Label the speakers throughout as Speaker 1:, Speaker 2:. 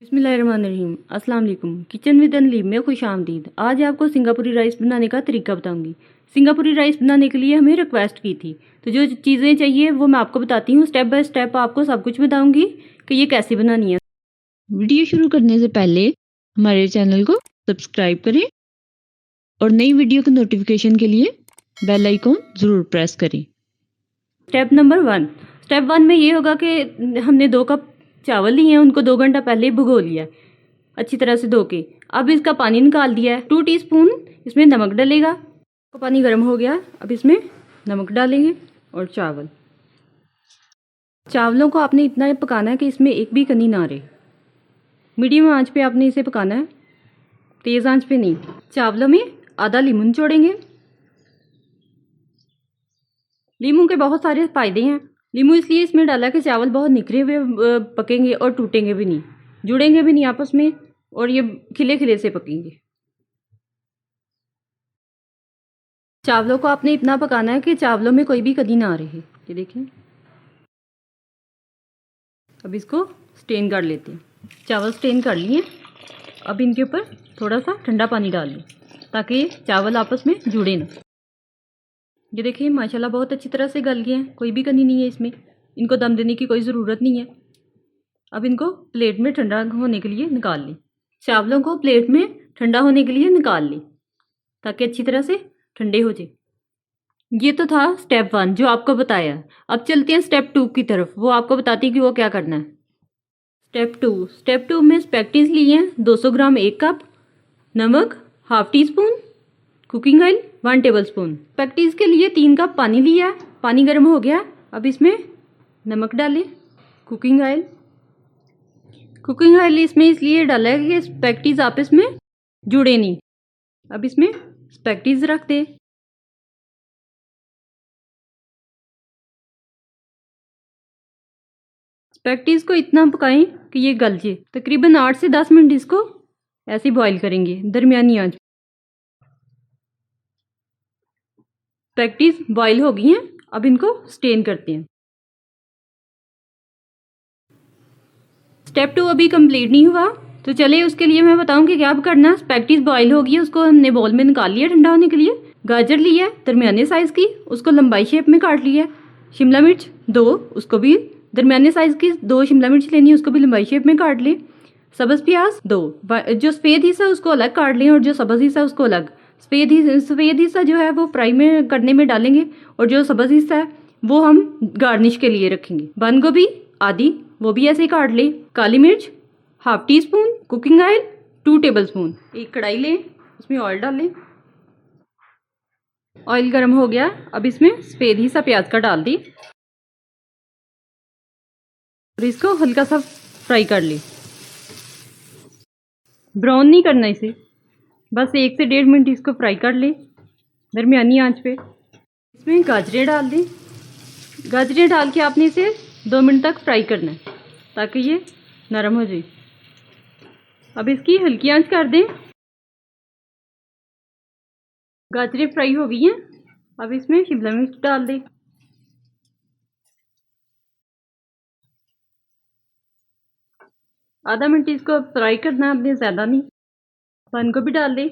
Speaker 1: बिस्मिल्लाहिर्रहमानिर्रहीम। अस्सलाम वालेकुम। किचन विद अनलीम में खुश आमदीद। आज आपको सिंगापुरी राइस बनाने का तरीका बताऊंगी। सिंगापुरी राइस बनाने के लिए हमें रिक्वेस्ट की थी, तो जो चीज़ें चाहिए वो मैं आपको बताती हूँ। स्टेप बाय स्टेप आपको सब कुछ बताऊंगी कि ये कैसे बनानी है।
Speaker 2: वीडियो शुरू करने से पहले हमारे चैनल को सब्सक्राइब करें और नई वीडियो के नोटिफिकेशन के लिए बेल आइकॉन ज़रूर प्रेस करें।
Speaker 1: Step number 1। स्टेप 1 में ये होगा कि हमने 2 कप चावल लिए हैं, उनको 2 घंटा पहले ही भिगो लिया है अच्छी तरह से धो के। अब इसका पानी निकाल दिया है। 2 टीस्पून इसमें नमक डलेगा। तो पानी गर्म हो गया, अब इसमें नमक डालेंगे और चावलों को आपने इतना पकाना है कि इसमें एक भी कनी ना रहे। मीडियम आंच पे आपने इसे पकाना है, तेज़ आंच पे नहीं। चावलों में आधा लीमू निचोड़ेंगे। लीमू के बहुत सारे फायदे हैं। लीमू इसलिए इसमें डाला कि चावल बहुत निखरे हुए पकेंगे और टूटेंगे भी नहीं, जुड़ेंगे भी नहीं आपस में, और ये खिले खिले से पकेंगे। चावलों को आपने इतना पकाना है कि चावलों में कोई भी कदी ना रहे। ये देखिए, अब इसको स्टेन कर लेते हैं। चावल स्टेन कर लिए। अब इनके ऊपर थोड़ा सा ठंडा पानी डाल लें ताकि ये चावल आपस में जुड़े ना। ये देखिए माशाल्लाह बहुत अच्छी तरह से गल गए हैं, कोई भी कनी नहीं है इसमें। इनको दम देने की कोई ज़रूरत नहीं है। अब इनको प्लेट में ठंडा होने के लिए निकाल लें। चावलों को प्लेट में ठंडा होने के लिए निकाल लें ताकि अच्छी तरह से ठंडे हो जाए। ये तो था स्टेप 1 जो आपको बताया। अब चलते हैं स्टेप 2 की तरफ, वो आपको बताती है कि वो क्या करना है। स्टेप 2 में स्पेगेटीज लिए हैं 200 ग्राम 1 कप, नमक half tea spoon, cooking oil 1 table spoon. Spaghettis के लिए 3 कप पानी लिया है, पानी गर्म हो गया। अब इसमें नमक डालें, कुकिंग ऑयल इसमें इसलिए डाला है कि स्पेगेटीज आपस में जुड़े नहीं। अब इसमें स्पेगेटीज रख दें। स्पेगेटीज को इतना पकाएं कि ये गल जाए। तकरीबन 8 से 10 मिनट इसको ऐसे बॉईल करेंगे दरमियानी आंच। स्पेगेटीज बॉईल हो गई हैं, अब इनको स्टेन करते हैं। स्टेप 2 अभी कंप्लीट नहीं हुआ, तो चले उसके लिए मैं बताऊं कि क्या करना। स्पेगेटीज बॉईल हो गई है, उसको हमने बाउल में निकाल लिया ठंडा होने के लिए। गाजर लिया दरमियाने साइज़ की, उसको लंबाई शेप में काट लिया। शिमला मिर्च 2, उसको भी दरमियाने साइज़ की 2 शिमला मिर्च लेनी है, उसको भी लंबाई शेप में काट लें। सब्ज़ प्याज 2, जो सफ़ेद हिस्सा उसको अलग काट लें और जो सब्ज़ हिस्सा उसको अलग। सफ़ेद हिस्सा जो है वो फ्राई में करने में डालेंगे, और जो सब्ज़ हिस्सा है वो हम गार्निश के लिए रखेंगे। बंद गोभी आधी, वो भी ऐसे ही काट लें। काली मिर्च half tea spoon, cooking oil 2 table spoon. एक कढ़ाई लें, उसमें ऑयल डालें। ऑयल गर्म हो गया, अब इसमें सफ़ेद हिस्सा प्याज का डाल दी और इसको हल्का सा फ्राई कर ली। ब्राउन नहीं करना इसे, बस 1 से 1.5 मिनट इसको फ्राई कर ले दरमियानी आंच पे। इसमें गाजरें डाल दी। गाजरें डाल के आपने इसे 2 मिनट तक फ्राई करना है ताकि ये नरम हो जाए। अब इसकी हल्की आंच कर दें। गाजरें फ्राई हो गई हैं, अब इसमें शिमला मिर्च डाल दें। आधा मिनट इसको फ्राई करना है, आपने ज़्यादा नहीं। बंद गोभी डाल दें।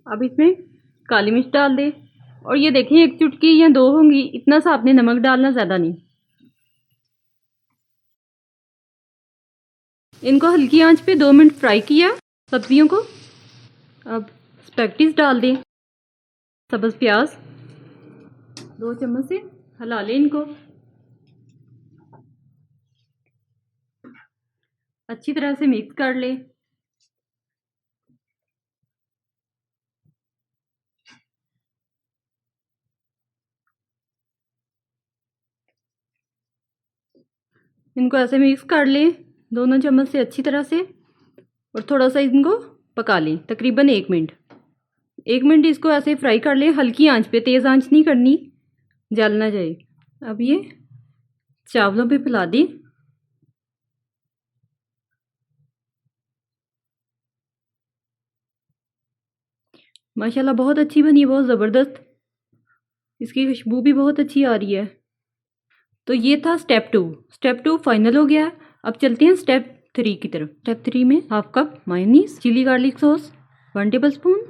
Speaker 1: अब इसमें काली मिर्च डाल दें, और ये देखें 1 चुटकी या 2 होंगी, इतना सा आपने नमक डालना, ज़्यादा नहीं। इनको हल्की आंच पे 2 मिनट फ्राई किया सब्जियों को। अब स्पेगेटीज डाल दें। सब्ज़ प्याज 2 चम्मच से हिला लें इनको अच्छी तरह से मिक्स कर लें। इनको ऐसे मिक्स कर लें दोनों चम्मच से अच्छी तरह से, और थोड़ा सा इनको पका लें तकरीबन 1 मिनट। 1 मिनट इसको ऐसे फ्राई कर लें हल्की आंच पे, तेज़ आंच नहीं करनी, जल ना जाए। अब ये चावलों पे फैला दें। माशाल्लाह बहुत अच्छी बनी है, बहुत ज़बरदस्त। इसकी खुशबू भी बहुत अच्छी आ रही है। तो ये था स्टेप 2। स्टेप 2 फाइनल हो गया है। अब चलते हैं स्टेप 3 की तरफ। स्टेप 3 में half cup mayonnaise, chilli garlic sauce 1 tablespoon,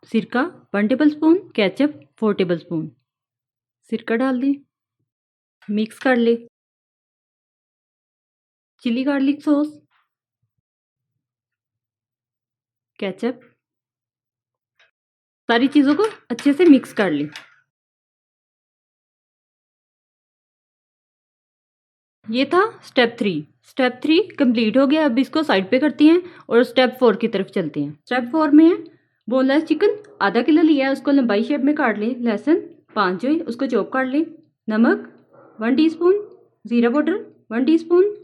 Speaker 1: सिरका 1 tablespoon, ketchup 4 tablespoon. सिरका डाल दें, मिक्स कर ले। चिली गार्लिक सॉस, केचप, सारी चीज़ों को अच्छे से मिक्स कर लें। ये था स्टेप 3। स्टेप 3 कंप्लीट हो गया। अब इसको साइड पे करते हैं और स्टेप 4 की तरफ चलते हैं। स्टेप 4 में है बोनलेस चिकन आधा किलो लिया है, उसको लंबाई शेप में काट लें। लहसुन 5 जो है उसको चॉप कर लें। नमक 1 टीस्पून, जीरा पाउडर 1 टीस्पून,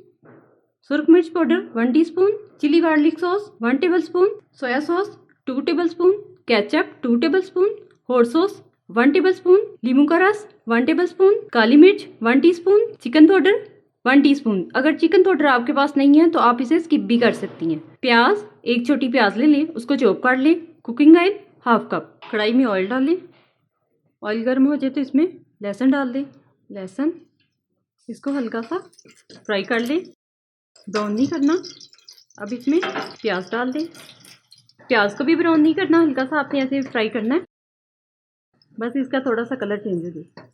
Speaker 1: सुरख मिर्च powder 1 teaspoon, chilli garlic sauce 1 tablespoon, soya sauce 2 tablespoon, ketchup 2 tablespoon, hot sauce 1 tablespoon, नींबू का रस 1 टेबल स्पून, काली मिर्च 1 टीस्पून, चिकन पाउडर 1 टीस्पून। अगर चिकन पाउडर आपके पास नहीं है तो आप इसे स्किप भी कर सकती हैं। प्याज, एक छोटी प्याज ले लें, उसको चॉप कर लें। Cooking oil half cup. कढ़ाई में ऑयल डाल लें। ऑयल गर्म हो जाए तो इसमें लहसुन डाल दें। लहसुन, इसको हल्का सा फ्राई कर लें, ब्राउन नहीं करना। अब इसमें प्याज डाल दें। प्याज को भी ब्राउन नहीं करना, हल्का सा आपने ऐसे फ्राई करना है, बस इसका थोड़ा सा कलर चेंज हो जाए।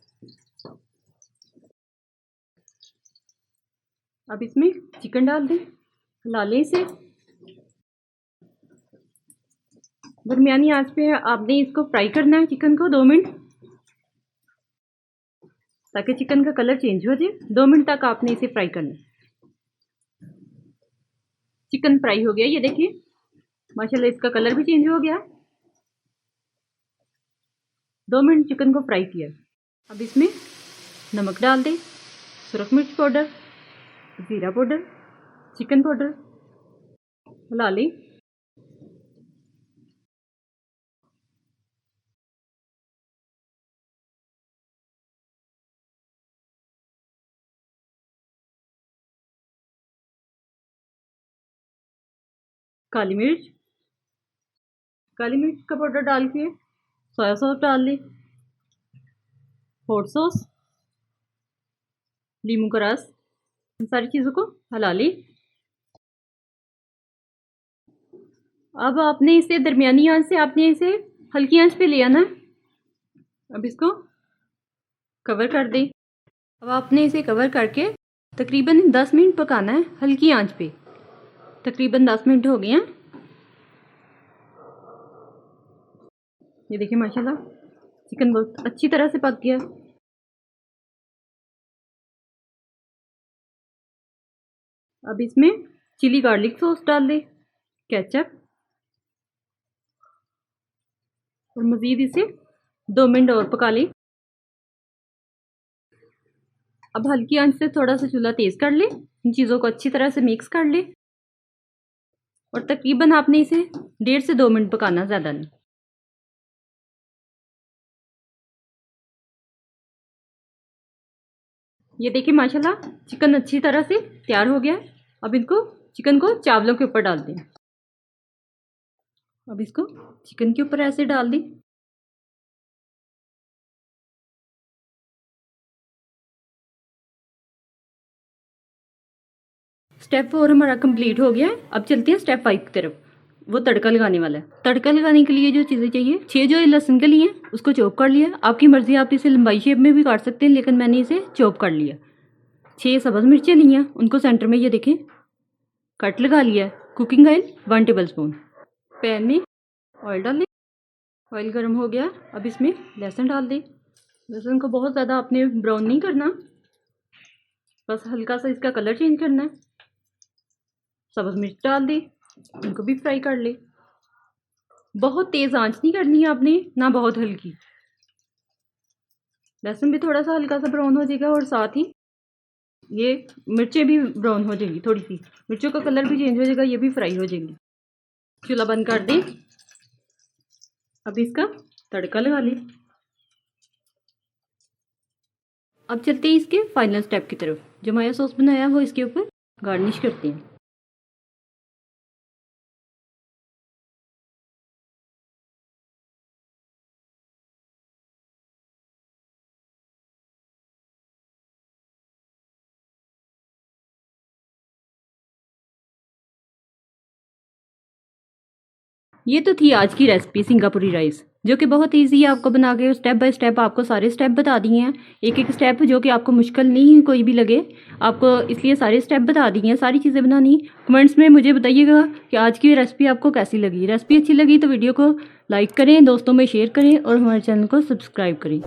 Speaker 1: अब इसमें चिकन डाल दें, हिला लें इसे। दरमियानी आंच पे आपने इसको फ्राई करना है चिकन को 2 मिनट, ताकि चिकन का कलर चेंज हो जाए। 2 मिनट तक आपने इसे फ्राई करना है। चिकन फ्राई हो गया, ये देखिए माशाल्लाह इसका कलर भी चेंज हो गया। 2 मिनट चिकन को फ्राई किया। अब इसमें नमक डाल दें, सुरख मिर्च पाउडर, जीरा पाउडर, चिकन पाउडर, हिला लें। काली मिर्च, काली मिर्च का पाउडर डाल के सोया सॉस डाल लें, हॉट सॉस, नींबू का रस, इन सारी चीज़ों को हिला लें। अब आपने इसे दरमियानी आंच से आपने इसे हल्की आंच पे ले आना है। अब इसको कवर कर दें। अब आपने इसे कवर करके तकरीबन 10 मिनट पकाना है हल्की आंच पे। तकरीबन 10 मिनट हो गए हैं। ये देखिए माशाल्लाह चिकन बहुत अच्छी तरह से पक गया। अब इसमें चिली गार्लिक सॉस डाल दें, केचप, और मज़ीद इसे 2 मिनट और पका लें। अब हल्की आंच से थोड़ा सा चूल्हा तेज़ कर लें, इन चीज़ों को अच्छी तरह से मिक्स कर लें और तकरीबन आपने इसे 1.5 से 2 मिनट पकाना, ज़्यादा नहीं। ये देखिए माशाल्लाह चिकन अच्छी तरह से तैयार हो गया है। अब इनको चिकन को चावलों के ऊपर डाल दें। अब इसको चिकन के ऊपर ऐसे डाल दें। स्टेप 4 हमारा कंप्लीट हो गया है। अब चलते हैं स्टेप 5 की तरफ। वो तड़का लगाने वाला है। तड़का लगाने के लिए जो चीज़ें चाहिए, 6 जो लहसुन के लिए उसको चॉप कर लिया। आपकी मर्ज़ी, आप इसे लंबाई शेप में भी काट सकते हैं, लेकिन मैंने इसे चॉप कर लिया। 6 सब्ज़ मिर्चें ली हैं, उनको सेंटर में ये देखें कट लगा लिया है। Cooking oil 1 table spoon. Pan में ऑयल डाल दें। ऑयल गर्म हो गया, अब इसमें लहसुन डाल दें। लहसुन को बहुत ज़्यादा आपने ब्राउन नहीं करना, बस हल्का सा इसका कलर चेंज करना है। सब्ज़ मिर्च डाल दें, इनको भी फ्राई कर ले। बहुत तेज़ आंच नहीं करनी है आपने, ना बहुत हल्की। लहसुन भी थोड़ा सा हल्का सा ब्राउन हो जाएगा और साथ ही ये मिर्चें भी ब्राउन हो जाएंगी, थोड़ी सी मिर्चों का कलर भी चेंज हो जाएगा, ये भी फ्राई हो जाएंगी। चूल्हा बंद कर दें। अब इसका तड़का लगा लें। अब चलते हैं इसके फाइनल स्टेप की तरफ। जो माया सॉस बनाया वो इसके ऊपर गार्निश करते हैं। ये तो थी आज की रेसिपी सिंगापुरी राइस, जो कि बहुत इजी है आपको बना के। स्टेप बाय स्टेप आपको सारे स्टेप बता दिए हैं, एक एक स्टेप जो कि आपको मुश्किल नहीं कोई भी लगे आपको, इसलिए सारे स्टेप बता दिए हैं सारी चीज़ें बनानी। कमेंट्स में मुझे बताइएगा कि आज की रेसिपी आपको कैसी लगी। रेसिपी अच्छी लगी तो वीडियो को लाइक करें, दोस्तों में शेयर करें और हमारे चैनल को सब्सक्राइब करें।